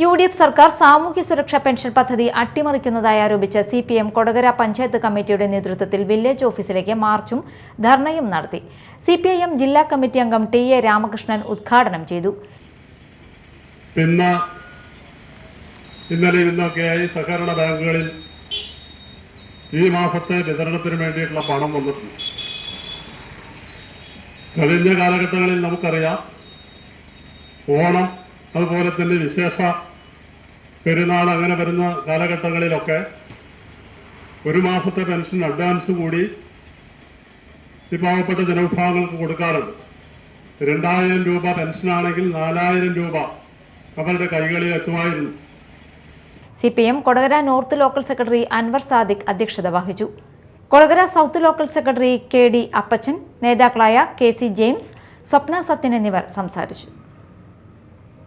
UDF സർക്കാർ സാമൂഹ്യ സുരക്ഷാ പെൻഷൻ പദ്ധതി അട്ടിമറിക്കുന്നതായി ആരോപിച്ച് CPM കൊടകര പഞ്ചായത്ത് കമ്മിറ്റിയുടെ നേതൃത്വത്തിൽ വില്ലേജ് ഓഫീസിലേക്ക് മാർച്ചും ധർണയും നടത്തി. CPIM ജില്ലാ കമ്മിറ്റി അംഗം TA രാമകൃഷ്ണൻ ഉദ്ഘാടനം ചെയ്തു. ഇന്നലെ ഇന്നൊക്കെയായി സഹകരണ ബാങ്കുകളിൽ ഈ മാസത്തെ വിതരണത്തിന് വേണ്ടിയിട്ടുള്ള പണം വന്നിട്ടുണ്ട്. കഴിഞ്ഞ കാലഘട്ടങ്ങളിൽ നമുക്കറിയാം, ഓണം അതുപോലെ തന്നെ വിശേഷ പെരുന്നാൾ അങ്ങനെ വരുന്ന കാലഘട്ടങ്ങളിലൊക്കെ ഒരു മാസത്തെ പെൻഷൻ അഡ്വാൻസ് കൂടി ഈ പാവപ്പെട്ട ജനവിഭാഗങ്ങൾക്ക് കൊടുക്കാറുണ്ട്. 2000 രൂപ പെൻഷനാണെങ്കിൽ 4000 രൂപ അവരുടെ കൈകളിൽ എത്തുമായിരുന്നു. CPM Kodakara north local secretary Anwar Sadiq അധ്യക്ഷത വഹിച്ചു. Kodakara south local secretary KD Appachan, നേതാക്കളായ KC ജെയിംസ്, സ്വപ്ന സത്യൻ എന്നിവർ സംസാരിച്ചു.